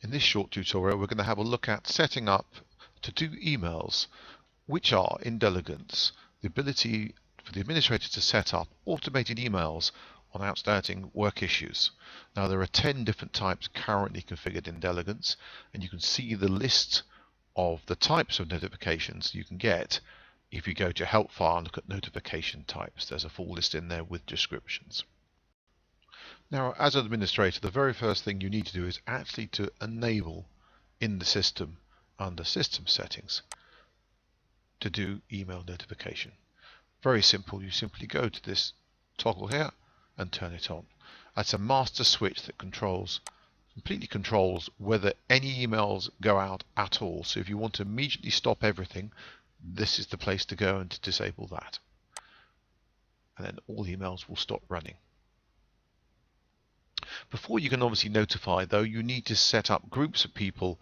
In this short tutorial, we're going to have a look at setting up to-do emails, which are in Dellegance the ability for the administrator to set up automated emails on outstanding work issues. Now, there are 10 different types currently configured in Dellegance, and you can see the list of the types of notifications you can get if you go to Help File and look at notification types. There's a full list in there with descriptions. Now, as an administrator, the very first thing you need to do is actually to enable in the system under System Settings to do email notification. Very simple. You simply go to this toggle here and turn it on. That's a master switch that completely controls whether any emails go out at all. So if you want to immediately stop everything, this is the place to go and to disable that. And then all emails will stop running. Before you can obviously notify, though, you need to set up groups of people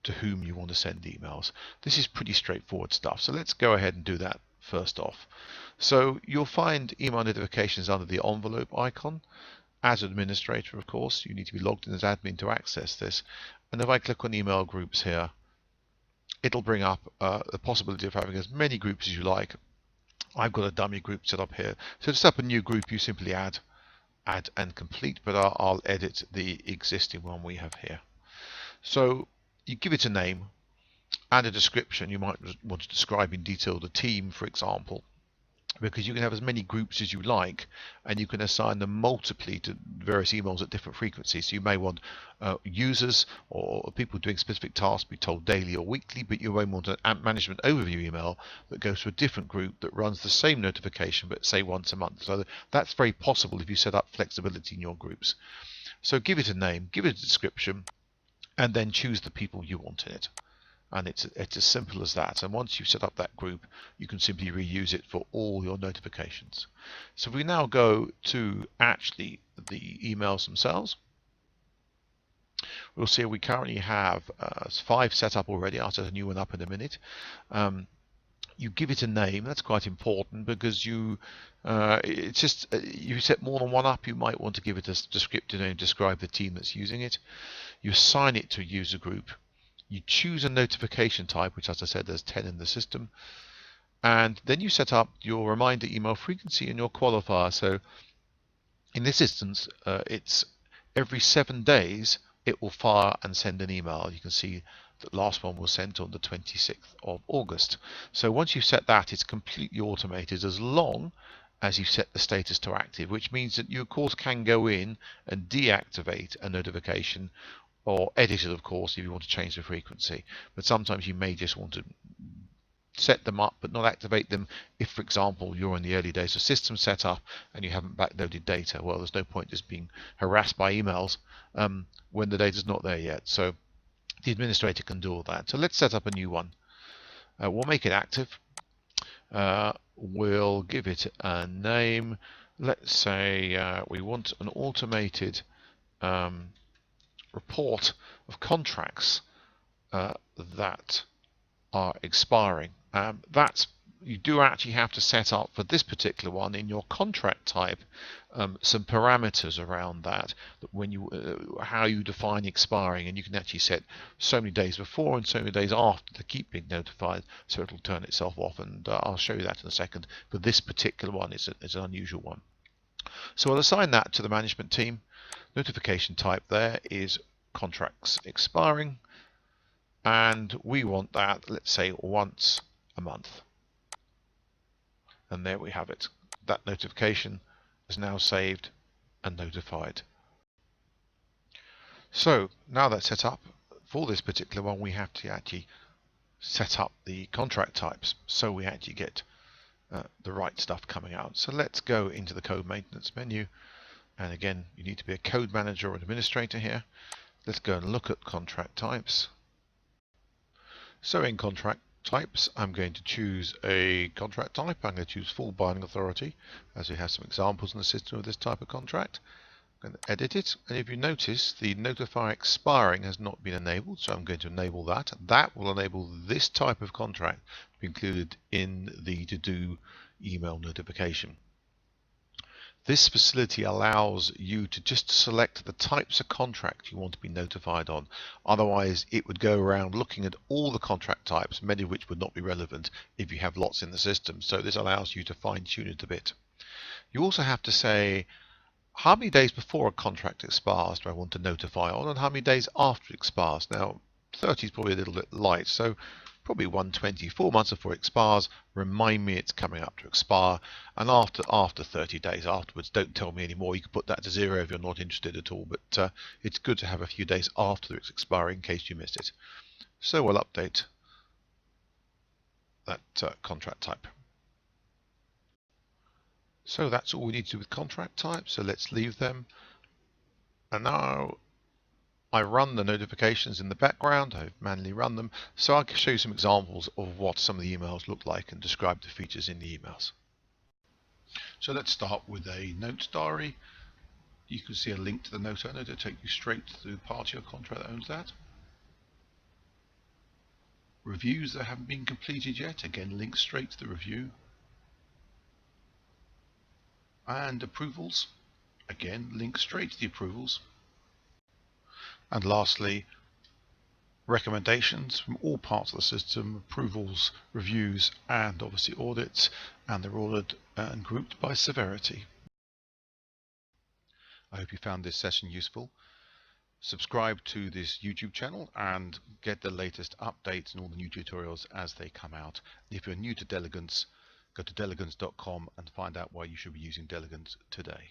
to whom you want to send emails. This is pretty straightforward stuff, so let's go ahead and do that first off. So you'll find email notifications under the envelope icon. As an administrator, of course, you need to be logged in as admin to access this. And if I click on email groups here, it'll bring up the possibility of having as many groups as you like. I've got a dummy group set up here. So to set up a new group, you simply add and complete, but I'll edit the existing one we have here. So you give it a name and a description. You might want to describe in detail the team, for example, because you can have as many groups as you like, and you can assign them multiply to various emails at different frequencies. So you may want users or people doing specific tasks be told daily or weekly, but you may want an management overview email that goes to a different group that runs the same notification, but say once a month. So that's very possible if you set up flexibility in your groups. So give it a name, give it a description, and then choose the people you want in it. And it's as simple as that. And once you've set up that group, you can simply reuse it for all your notifications. So if we now go to actually the emails themselves, we'll see we currently have 5 set up already. I'll set a new one up in a minute. You give it a name. That's quite important because you set more than one up, you might want to give it a descriptive name, describe the team that's using it. You assign it to a user group. You choose a notification type, which, as I said, there's 10 in the system. And then you set up your reminder email frequency and your qualifier. So in this instance, it's every 7 days it will fire and send an email. You can see the last one was sent on the 26th of August. So once you've set that, it's completely automated as long as you set the status to active, which means that you, of course, can go in and deactivate a notification or edit it, of course, if you want to change the frequency. But sometimes you may just want to set them up but not activate them if, for example, you're in the early days of system setup and you haven't backloaded data. Well, there's no point just being harassed by emails when the data's not there yet. So the administrator can do all that. So let's set up a new one. We'll make it active. We'll give it a name. Let's say we want an automated report of contracts that are expiring. You do actually have to set up for this particular one in your contract type some parameters around that when how you define expiring, and you can actually set so many days before and so many days after to keep being notified, so it'll turn itself off, and I'll show you that in a second. But this particular one is an unusual one. So I'll assign that to the management team. Notification type there is contracts expiring, and we want that, let's say, once a month. And there we have it. That notification is now saved and notified. So now that's set up, for this particular one, we have to actually set up the contract types so we actually get the right stuff coming out. So let's go into the code maintenance menu. And again, you need to be a code manager or an administrator here. Let's go and look at contract types. So in contract types, I'm going to choose a contract type. I'm going to choose full binding authority, as we have some examples in the system of this type of contract. I'm going to edit it, and if you notice, the notify expiring has not been enabled, so I'm going to enable that. That will enable this type of contract to be included in the to-do email notification. This facility allows you to just select the types of contract you want to be notified on. Otherwise, it would go around looking at all the contract types, many of which would not be relevant if you have lots in the system. So this allows you to fine tune it a bit. You also have to say how many days before a contract expires do I want to notify on, and how many days after it expires. Now, 30 is probably a little bit light, so probably 120, 4 months before it expires, remind me it's coming up to expire, and after 30 days afterwards, don't tell me anymore. You can put that to 0 if you're not interested at all, but it's good to have a few days after it's expiring in case you missed it. So we'll update that contract type. So that's all we need to do with contract types, so let's leave them. And now I run the notifications in the background. I've manually run them, so I can show you some examples of what some of the emails look like and describe the features in the emails. So let's start with a notes diary. You can see a link to the note owner to take you straight to the party or contract that owns that. Reviews that haven't been completed yet, again link straight to the review. And approvals, again link straight to the approvals. And lastly, recommendations from all parts of the system, approvals, reviews, and obviously audits, and they're ordered and grouped by severity. I hope you found this session useful. Subscribe to this YouTube channel and get the latest updates and all the new tutorials as they come out. If you're new to Dellegance, go to dellegance.com and find out why you should be using Dellegance today.